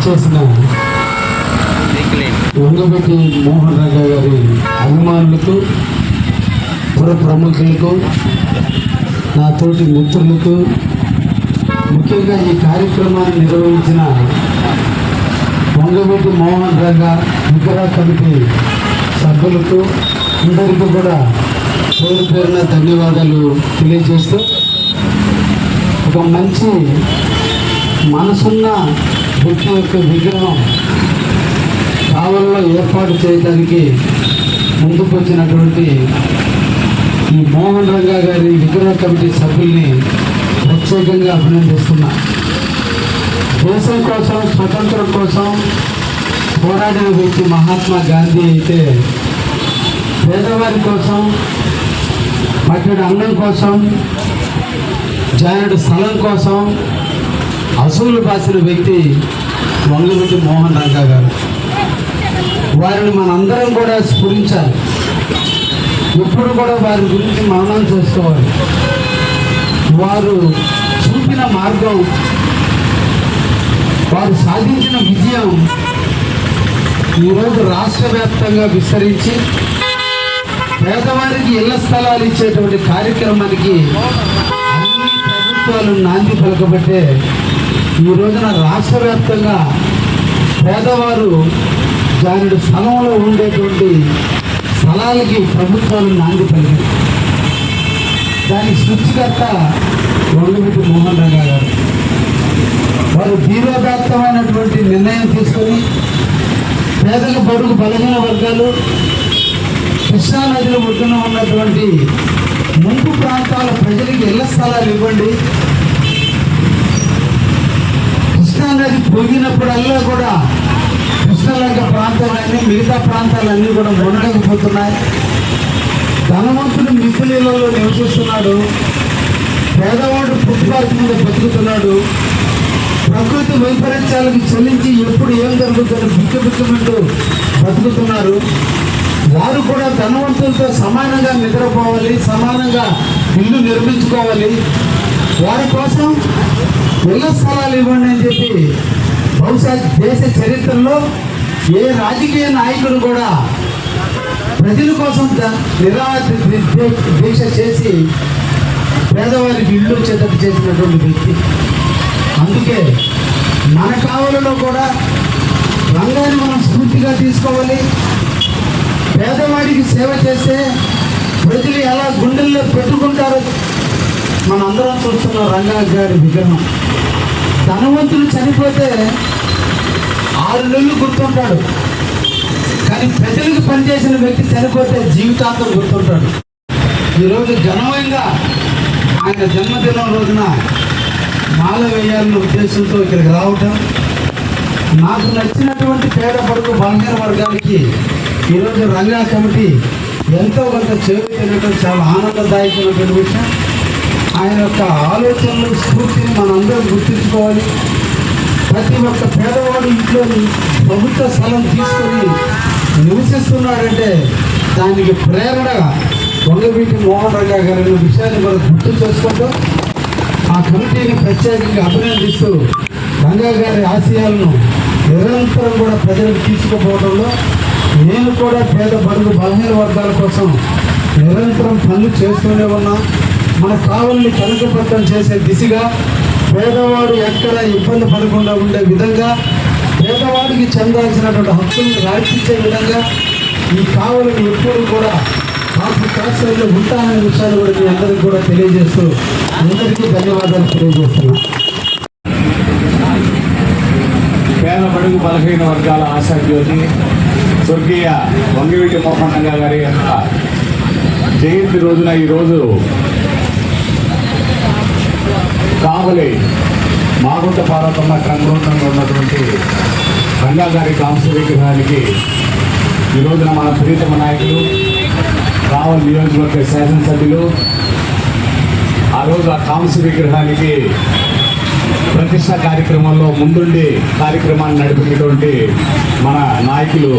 విచ్చేసిన వంగబెట్టి మోహన్ రంగా గారి అభిమానులకు, పుర ప్రముఖులకు, నా తోటి మిత్రులకు, ముఖ్యంగా ఈ కార్యక్రమాన్ని నిర్వహించిన వంగబెట్టి మోహన్ రంగా విగ్రహ కమిటీ సభ్యులకు అందరికీ కూడా పేరు పేరున ధన్యవాదాలు తెలియజేస్తూ, ఒక మంచి మనసున్న వ్యక్తి యొక్క విగ్రహం కావల్లో ఏర్పాటు చేయడానికి ముందుకు వచ్చినటువంటి ఈ మోహన్ రంగా గారి విగ్రహ కమిటీ సభ్యుల్ని ప్రత్యేకంగా అభినందిస్తున్నా. దేశం కోసం, స్వతంత్రం కోసం పోరాడిన వ్యక్తి మహాత్మా గాంధీ అయితే, పేదవారి కోసం, పట్టెడు అన్నం కోసం, జానెడు స్థలం కోసం అసూలు బాసిన వ్యక్తి వంగబెట్టి మోహన్ రంగా గారు. వారిని మనందరం కూడా స్ఫురించాలి. ఎప్పుడు కూడా వారి గురించి మననం చేసుకోవాలి. వారు చూపిన మార్గం, వారు సాధించిన విజయం ఈరోజు రాష్ట్ర వ్యాప్తంగా విస్తరించి పేదవారికి ఇళ్ల స్థలాలు ఇచ్చేటువంటి కార్యక్రమానికి అన్ని ప్రభుత్వాలు నాంది పలకబట్టే ఈ రోజున రాష్ట్ర వ్యాప్తంగా పేదవారు జానెడు స్థలంలో ఉండేటువంటి స్థలాలకి ప్రభుత్వాలు నాంది పలికారు. దానికి సృష్టికర్త వంగబెట్టి మోహన్ రంగా గారు. వారు ధీరోదాత్తమైనటువంటి నిర్ణయం తీసుకొని పేదల బడుగు బలహీన వర్గాలు, కృష్ణానదిలో ఒడ్డున ఉన్నటువంటి ముంపు ప్రాంతాల ప్రజలకు ఇళ్ల స్థలాలు ఇవ్వండి. కృష్ణానది పొంగినప్పుడల్లా కూడా కృష్ణలంక ప్రాంతాలన్నీ, మిగతా ప్రాంతాలన్నీ కూడా మునగకపోతున్నాయి. ధనవంతుడు మిత్రులలో నివసిస్తున్నాడు, పేదవాడు ఫుట్పాత్ మీద బతుకుతున్నాడు. ప్రకృతి వైపరీత్యాలకు చెల్లించి ఎప్పుడు ఏం జరుగుతుందో బిక్కుబిక్కుమంటూ బతుకుతున్నారు. వారు కూడా ధనవంతులతో సమానంగా నిద్రపోవాలి, సమానంగా ఇల్లు నిర్మించుకోవాలి. వారి కోసం ఇళ్ల స్థలాలు ఇవ్వండి అని చెప్పి బహుశా దేశ చరిత్రలో ఏ రాజకీయ నాయకుడు కూడా ప్రజల కోసం దీక్ష చేసి పేదవారికి ఇల్లు వచ్చేటట్టు చేసినటువంటి వ్యక్తి. అందుకే మన కావలలో కూడా రంగాన్ని మనం స్ఫూర్తిగా తీసుకోవాలి. పేదవాడికి సేవ చేస్తే ప్రజలు ఎలా గుండెల్లో పెట్టుకుంటారో మనందరం చూస్తున్నాం. రంగా గారి విగ్రహం, ధనవంతులు చనిపోతే 6 నెలలు గుర్తుంటాడు, కానీ ప్రజలకు పనిచేసిన వ్యక్తి చనిపోతే జీవితాంతం గుర్తుంటాడు. ఈరోజు ఘనమైన ఆయన జన్మదినం రోజున మాల వేయాలన్న ఉద్దేశంతో ఇక్కడికి రావటం, నాకు నచ్చినటువంటి పేద పడుకు బలహీన వర్గానికి ఈరోజు రంగా కమిటీ ఎంతో కొంత చేరుతున్నట్టు చాలా ఆనందదాయకమైనటువంటి విషయం. ఆయన యొక్క ఆలోచనలు, స్ఫూర్తిని మనందరం గుర్తించుకోవాలి. ప్రతి ఒక్క పేదవాడు ఇంట్లో ప్రభుత్వ స్థలం తీసుకొని నివసిస్తున్నాడంటే దానికి ప్రేరణ వంగబెట్టి మోహన్ రంగా గారి విషయాన్ని మనం గుర్తు చేసుకుంటూ ఆ కమిటీని ప్రత్యేకంగా అభినందిస్తూ రంగా గారి ఆశయాలను నిరంతరం కూడా ప్రజలకు తీసుకుపోవడంలో నేను కూడా పేద బడుగు బలహీన వర్గాల కోసం నిరంతరం పనులు చేస్తూనే ఉన్నా. మన కావలిని కనుకపట్టం చేసే దిశగా, పేదవాడు ఎక్కడ ఇబ్బంది పడకుండా ఉండే విధంగా, పేదవాడికి చెందాల్సినటువంటి హక్కులను రాయించే విధంగా ఈ కావలిని ఎప్పుడు కూడా కాస్తంలో ఉంటాననే విషయాన్ని కూడా మీ అందరికీ కూడా తెలియజేస్తూ అందరికీ ధన్యవాదాలు తెలియజేస్తున్నా. పేద బడుగు బలహీన వర్గాల ఆశాజ్యోతి స్వర్గీయ వంగవీటి మోహన్ రంగా గారి యొక్క జయంతి రోజున ఈరోజు కావలి మాగుంట పార్వతమ్మ క్రమబద్ధంగా ఉన్నటువంటి రంగా గారి కాంస్య విగ్రహానికి ఈ రోజున మన ప్రీతమ నాయకులు, కావలి నియోజకవర్గ శాసనసభ్యులు ఆ రోజు ఆ కాంస్య విగ్రహానికి ప్రతిష్ట కార్యక్రమంలో ముందుండి కార్యక్రమాన్ని నడిపినటువంటి మన నాయకులు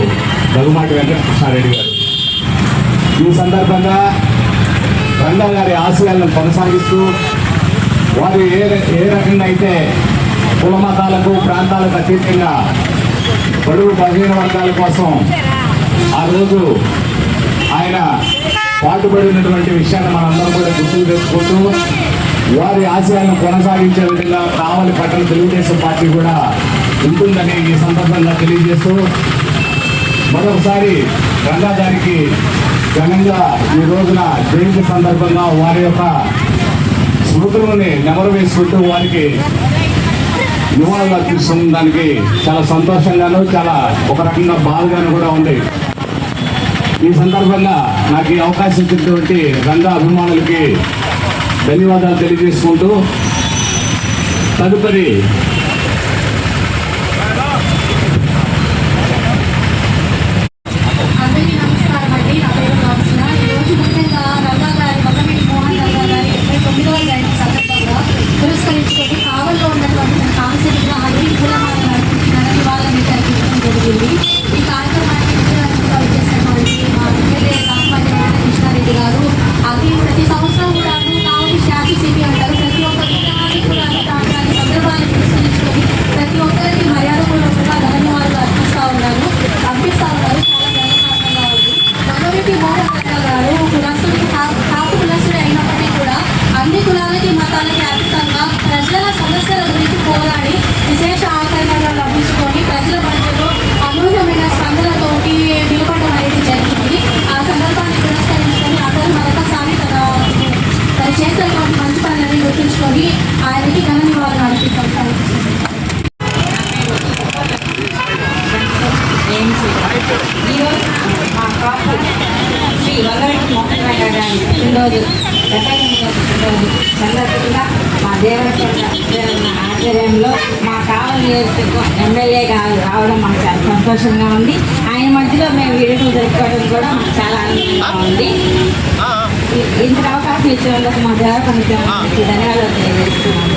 దగ్గుమాటి వెంకటకృష్ణారెడ్డి గారు. ఈ సందర్భంగా రంగా గారి ఆశయాలను కొనసాగిస్తూ వారు ఏ రకంగా అయితే కుల మతాలకు ప్రాంతాలకు అతీతంగా బడుగు బలహీన వర్గాల కోసం ఆ రోజు ఆయన పాటుపడినటువంటి విషయాన్ని మనందరం కూడా గుర్తుకు తెచ్చుకుంటూ వారి ఆశయాలను కొనసాగించే విధంగా కావలి పట్టణ తెలుగుదేశం పార్టీ కూడా ఉంటుందని ఈ సందర్భంగా తెలియజేస్తూ మరొకసారి రంగా గారికి ఘనంగా ఈ రోజున జయంతి సందర్భంగా వారి యొక్క స్మృతులని నెమరు వేసుకుంటూ వారికి నివాళులు అర్పిస్తున్న దానికి చాలా సంతోషంగాను చాలా ఒక రకంగా బాధగాను కూడా ఉంది. ఈ సందర్భంగా నాకు ఈ అవకాశం ఇచ్చినటువంటి రంగా అభిమానులకి ధన్యవాదాలు తెలియజేసుకుంటూ తదుపరి అందరికీ నమస్కారం అండి. నా పేరు కాల్సిన ఈరోజు ముఖ్యంగా రంగా గారి వంగవీటి మోహన్ రంగా గారి 29వ జయంతి సందర్భంగా పురస్కరించుకొని కావల్లో ఉన్నటువంటి మన కాన్సెప్ట్ విగ్రహాన్ని పూలమాల నడిపించిన వాళ్ళని జరిపించడం జరిగింది. ఈ కార్యక్రమానికి ముఖ్యంగా చేసినటువంటి మా ఎమ్మెల్యే కాకమాటి కృష్ణారెడ్డి గారు అది ప్రతి సంవత్సరం కూడా కావలి శాఖ సిటీ అంటారు. ప్రతి ఒక్క విగ్రహాన్ని కూడా దాని సందర్భాన్ని పురస్కరించుకొని ప్రతి ఒక్కరికి మర్యాదపూర్వకంగా ధన్యవాదాలు అర్పిస్తూ ఉన్నారు. వంగవీటి మోహన్ రంగా గారు కులస్తుడికి కాపు కులస్తుడే అయినప్పటికీ కూడా అన్ని కులాలకి మతాలకి అతీతంగా ప్రజల సమస్యల గురించి పోరాడి విశేష ఆకరణలు లభించుకొని ప్రజల మధ్యలో అనూహ్యమైన స్పందనతోటి నిలబడడం అనేది జరిగింది. ఆ సందర్భాన్ని పురస్కరించుకొని అందరూ మరొకసారి తను చేసినటువంటి మంచి పనులని గుర్తుంచుకొని ఆయనకి ఘన నివాళులు అర్పిస్తాం. ఈరోజు మా కాపర్ శ్రీ వంగవీటి మోహన్ రంగా గారి పుట్టినరోజు 78వ పుట్టినరోజు సందర్భంగా మా దేవరకొండ ఆధ్వర్యంలో మా కావలి నియోజకవర్గం ఎమ్మెల్యే గారు రావడం మాకు చాలా సంతోషంగా ఉంది. ఆయన మధ్యలో మేము వేడుకలు జరుపుకోవడం కూడా మాకు చాలా ఆనందంగా ఉంది. ఇంత అవకాశం ఇచ్చినందుకు మా దేవరకొండ ధన్యవాదాలు తెలియజేస్తున్నాము.